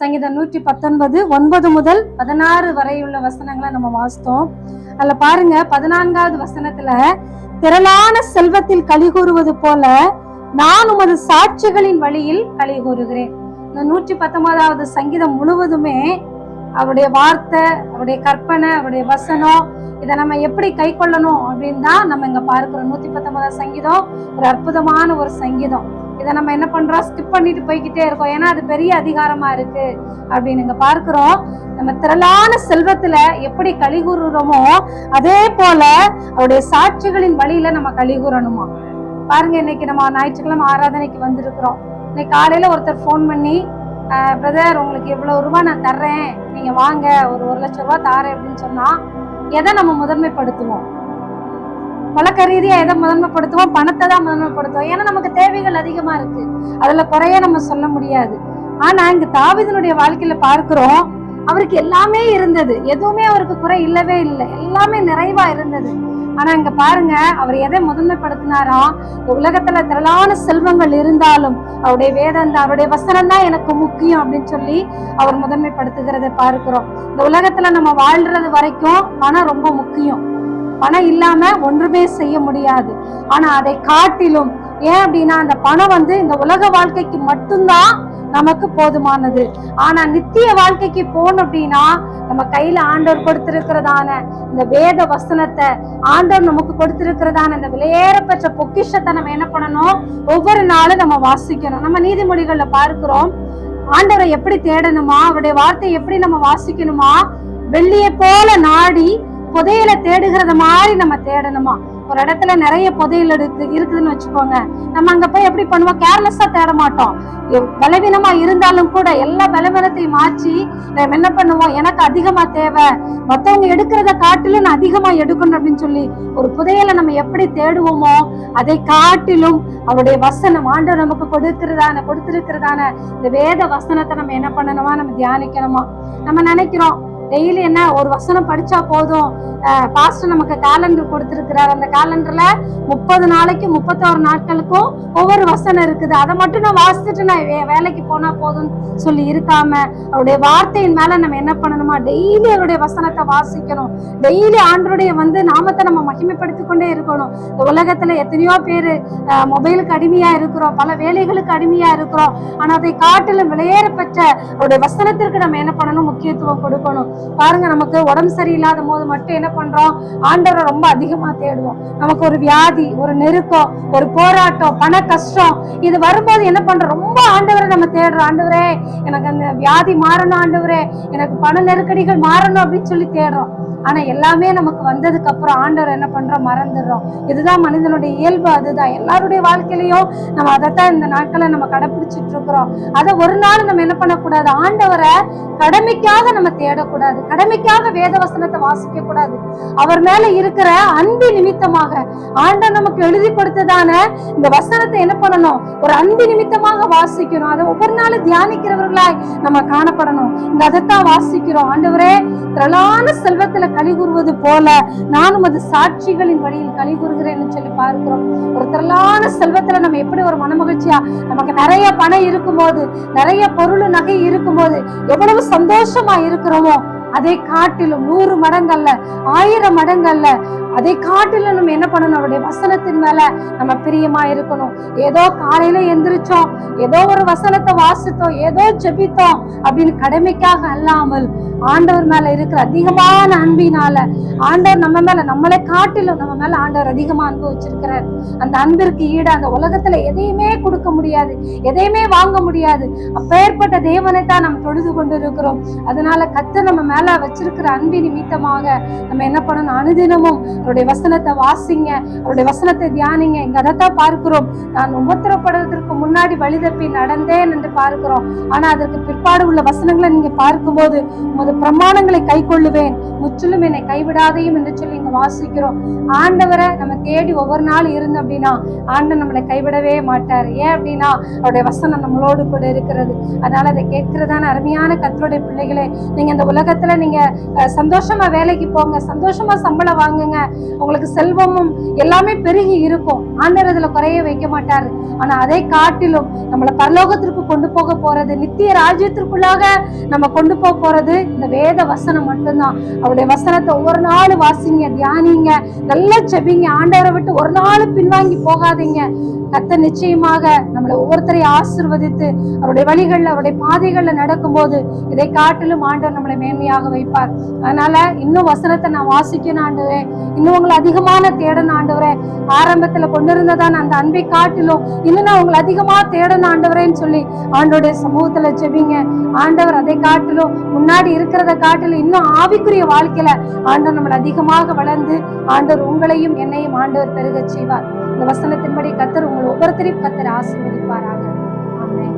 சங்கீதம் 119 9 முதல் 16 வரையுள்ள வசனங்களை நம்ம வாசித்தோம். அதுல பாருங்க, 14வது வசனத்துல, திரளான செல்வத்தில் களி கூறுவது போல நான் உமது சாட்சிகளின் வழியில் களி கூறுகிறேன். இந்த 119வது சங்கீதம் முழுவதுமே அவருடைய வார்த்தை, அவருடைய கற்பனை, அவருடைய வசனம், இதை நம்ம எப்படி கை கொள்ளணும் அப்படின்னு தான் நம்ம இங்க பார்க்கிறோம். 119வது சங்கீதம் ஒரு அற்புதமான ஒரு சங்கீதம். இதை நம்ம என்ன பண்றோம், ஸ்கிப் பண்ணிட்டு போய்கிட்டே இருக்கோம். ஏன்னா அது பெரிய அதிகாரமா இருக்கு அப்படின்னு இங்க பார்க்கிறோம். நம்ம திரளான செல்வத்துல எப்படி களி கூறுறோமோ அதே போல அவருடைய சாட்சிகளின் வழியில நம்ம களி கூறணுமா. பாருங்க, இன்னைக்கு நம்ம ஞாயிற்றுக்கிழமை ஆராதனைக்கு வந்திருக்கிறோம். இன்னைக்கு காலையில ஒருத்தர் போன் பண்ணி, பிரதர் உங்களுக்கு இவ்வளவு ரூபாய் நான் தர்றேன், நீங்க வாங்க, ஒரு 1 லட்சம் ரூபாய் தாரேன் அப்படின்னு சொன்னா எதை நம்ம முதன்மைப்படுத்துவோம்? பழக்க ரீதியா எதை முதன்மைப்படுத்துவோம்? பணத்தை தான் முதன்மைப்படுத்துவோம். ஏன்னா நமக்கு தேவைகள் அதிகமா இருக்கு, அதுல குறைய நம்ம சொல்ல முடியாது. ஆனா இங்க தாவீதினுடைய வாழ்க்கையில பார்க்கிறோம், அவருக்கு எல்லாமே இருந்தது, எதுவுமே அவருக்கு குறை இல்லவே இல்லை, எல்லாமே நிறைவா இருந்தது. ஆனா இங்க பாருங்க, அவர் எதை முதன்மைப்படுத்தினாராம்? உலகத்துல திரளான செல்வங்கள் இருந்தாலும் அவருடைய வேதம், அவருடைய வசனம் தான் எனக்கு முக்கியம் அப்படின்னு சொல்லி அவர் முதன்மைப்படுத்துகிறத பார்க்கிறோம். இந்த உலகத்துல நம்ம வாழ்றது வரைக்கும் பணம் ரொம்ப முக்கியம். பணம் இல்லாம ஒன்றுமே செய்ய முடியாது. ஆனா அதை காட்டிலும், ஏன் அப்படின்னா அந்த பணம் இந்த உலக வாழ்க்கைக்கு மட்டும்தான் நமக்கு போதுமானது. ஆனா நித்திய வாழ்க்கைக்கு போகணும் அப்படின்னா நம்ம கையில ஆண்டவர் கொடுத்திருக்கிறதான இந்த வேத வசனத்தை, ஆண்டவர் நமக்கு கொடுத்திருக்கிறதான இந்த விலையேறப்பெற்ற பொக்கிஷத்தை நம்ம என்ன பண்ணணும்? ஒவ்வொரு நாளும் நம்ம வாசிக்கணும். நம்ம நீதிமொழிகள்ல பார்க்கிறோம், ஆண்டவரை எப்படி தேடணுமா, அவருடைய வார்த்தையை எப்படி நம்ம வாசிக்கணுமா, வெள்ளியை போல நாடி புதையலை தேடுகிறத மாதிரி நம்ம தேடணுமா. ஒரு இடத்துல நிறைய புதையல் இருக்குதுன்னு வச்சுக்கோங்க, நம்ம அங்க போய் எப்படி பண்ணுவோம்? கேர்லெஸ்ஸா தேட மாட்டோம். பலவீனமா இருந்தாலும் கூட எல்லா பலவீனத்தையும் மாற்றி நம்ம என்ன பண்ணுவோம்? எனக்கு அதிகமா தேவை, மத்தவங்க எடுக்கிறத காட்டிலும் நான் அதிகமா எடுக்கணும் அப்படின்னு சொல்லி ஒரு புதையலை நம்ம எப்படி தேடுவோமோ அதை காட்டிலும் அவருடைய வசனம், ஆண்டவர் நமக்கு கொடுத்திருக்கிறதான இந்த வேத வசனத்தை நம்ம என்ன பண்ணணுமா? நம்ம தியானிக்கணுமா. நம்ம நினைக்கிறோம் டெய்லி என்ன ஒரு வசனம் படிச்சா போதும், பாஸ்டர் நமக்கு கேலண்டர் கொடுத்திருக்கிறார், அந்த கேலண்டர்ல 30 நாளைக்கு 31 நாட்களுக்கும் ஒவ்வொரு வசனம் இருக்குது, அதை மட்டும் நான் வாசிச்சுட்டு நான் வேலைக்கு போனா போதும்னு சொல்லி இருக்காம அவருடைய வார்த்தையின் மேல நம்ம என்ன பண்ணணுமா? டெய்லி அவருடைய வசனத்தை வாசிக்கணும். டெய்லி ஆண்டருடைய நாமத்தை நம்ம மகிமைப்படுத்தி கொண்டே இருக்கணும். இந்த உலகத்துல எத்தனையோ பேரு மொபைலுக்கு அடிமையா இருக்கிறோம், பல வேலைகளுக்கு அடிமையா இருக்கிறோம். ஆனா அதை காட்டிலும் விலையேறப்பெற்ற அவருடைய வசனத்திற்கு நம்ம என்ன பண்ணணும்? முக்கியத்துவம் கொடுக்கணும். பாருங்க, நமக்கு உடம்பு சரியில்லாத போது மட்டும் என்ன பண்றோம்? ஆண்டவரை ரொம்ப அதிகமா தேடுவோம். நமக்கு ஒரு வியாதி, ஒரு நெருக்கம், ஒரு போராட்டம், பண கஷ்டம், இது வரும்போது என்ன பண்றோம்? ரொம்ப ஆண்டவரை நம்ம தேடுறோம். ஆண்டவரே எனக்கு அந்த வியாதி மாறணும், ஆண்டவரே எனக்கு பண நெருக்கடிகள் மாறணும் அப்படின்னு சொல்லி தேடுறோம். ஆனா எல்லாமே நமக்கு வந்ததுக்கு அப்புறம் ஆண்டவர் என்ன பண்றோம்? மறந்துடுறோம். இதுதான் மனிதனுடைய இயல்பு. அதுதான் எல்லாருடைய வாழ்க்கையிலையும் நம்ம அதைத்தான் இந்த நாட்களை நம்ம கடைபிடிச்சிட்டு இருக்கிறோம். அதை ஒரு நாள் நம்ம என்ன பண்ணக்கூடாது? ஆண்டவரை கடமைக்காக நம்ம தேடக்கூடாது, கடமைக்காக வேத வசனத்தை வாசிக்க கூடாது. அவர் மேல இருக்கிற அன்பு நிமித்தமாக ஆண்டவர் நமக்கு எழுதி கொடுத்ததான இந்த வசனத்தை என்ன பண்ணணும்? ஒரு அன்பு நிமித்தமாக வாசிக்கணும். அதை ஒவ்வொரு நாளும் தியானிக்கிறவர்களாய் நம்ம காணப்படணும். இந்த அதைத்தான் வாசிக்கிறோம். ஆண்டவரே திரளான செல்வத்துல களி கூறுவது போல நானும் அது சாட்சிகளின் வழியில் களி கூறுகிறேன்னு சொல்லி பார்க்கிறோம். ஒரு திரளான செல்வத்துல நம்ம எப்படி ஒரு மனமகிழ்ச்சியா, நமக்கு நிறைய பணம் இருக்கும்போது, நிறைய பொருள் நகை இருக்கும்போது எவ்வளவு சந்தோஷமா இருக்கிறோமோ அதை காட்டிலும் 100 மடங்கள்ல 1000 மடங்கள்ல அதை காட்டிலும் நம்ம என்ன பண்ணணும்? அவருடைய வசனத்தின் மேல நம்ம பிரியமா இருக்கணும். ஏதோ காலையில எந்திரிச்சோம், ஏதோ ஒரு வசனத்தை வாசித்தோம், ஏதோ ஜெபித்தோம் அப்படின்னு கடமைக்காக அல்லாமல் ஆண்டவர் மேல இருக்கிற அதிகமான அன்பினால, ஆண்டவர் நம்ம மேல, நம்மளை காட்டிலும் நம்ம மேல ஆண்டவர் அதிகமா அன்பு வச்சிருக்கிறார். அந்த அன்பிற்கு ஈடு அந்த உலகத்துல எதையுமே கொடுக்க முடியாது, எதையுமே வாங்க முடியாது. அப்பேற்பட்ட தேவனை தான் நம்ம தொழுது கொண்டு இருக்கிறோம். அதனால கர்த்தர் நம்ம மேல வச்சிருக்கிற அன்பின் நிமித்தமாக நம்ம என்ன பண்ணணும்? அனுதினமும் அவருடைய வசனத்தை வாசிங்க, அவருடைய வசனத்தை தியானிங்க. இங்க அதைத்தான் பார்க்கிறோம், நான் உபத்திரப்படுவதற்கு முன்னாடி வழி தப்பி நடந்தேன் என்று பார்க்கிறோம். ஆனா அதற்கு பிற்பாடு உள்ள வசனங்களை நீங்க பார்க்கும்போது, உமது பிரமாணங்களை கை கொள்ளுவேன், முற்றிலும் என்னை கைவிடாதையும் என்று சொல்லி இங்க வாசிக்கிறோம். ஆண்டவரை நம்ம தேடி ஒவ்வொரு நாள் இருந்தோம் அப்படின்னா ஆண்டவர் நம்மளை கைவிடவே மாட்டார். ஏன் அப்படின்னா அவருடைய வசனம் நம்மளோடு கூட இருக்கிறது. அதனால அதை கேட்கிறதான அருமையான கர்த்தருடைய பிள்ளைகளே, நீங்க இந்த உலகத்துல நீங்க சந்தோஷமா வேலைக்கு போங்க, சந்தோஷமா சம்பளம் வாங்குங்க, உங்களுக்கு செல்வமும் எல்லாமே பெருகி இருக்கும். ஆண்டவர் அதுல குறைய வைக்க மாட்டாரு. ஆனா அதை காட்டிலும் நம்மளை பரலோகத்திற்கு கொண்டு போக போறது, நித்திய ராஜ்யத்திற்குள்ளாக நம்ம கொண்டு போறது இந்த வேத வசனம் மட்டும்தான். அவருடைய வசனத்தை ஒவ்வொரு நாளும் வாசிங்க, தியானிங்க, நல்லா செபிங்க. ஆண்டவரை விட்டு ஒரு நாள் பின்வாங்கி போகாதீங்க. கர்த்தர் நிச்சயமாக நம்மளை ஒவ்வொருத்தரையும் ஆசீர்வதித்து அவருடைய வழிகள்ல, அவருடைய பாதைகள்ல நடக்கும்போது இதை காட்டிலும் ஆண்டவர் நம்மளை மேன்மையாக வைப்பார். அதனால இன்னும் வசனத்தை நான் வாசிக்கணும் ஆண்டவரே, இன்னும் உங்களை அதிகமான தேடணும் ஆண்டவரே, ஆரம்பத்துல கொண்டு இருந்ததான் அந்த அன்பை காட்டிலும் இன்னும் நான் உங்களை அதிகமா தேடணும் ஆண்டவரேன்னு சொல்லி ஆண்டவருடைய சமூகத்துல செபிங்க. ஆண்டவர் அதை காட்டிலும், முன்னாடி இருக்கிறத காட்டிலும் இன்னும் ஆவிக்குரிய வாழ்க்கையில ஆண்டவர் நம்மளை அதிகமாக வளர்ந்து ஆண்டவர் உங்களையும் என்னையும் ஆண்டவர் பெருக செய்வார். இந்த வசனத்தின்படி கர்த்தர் உங்களை ஒவ்வொருத்தரையும் கர்த்தர் ஆசீர்வதிப்பாராக. ஆமென்.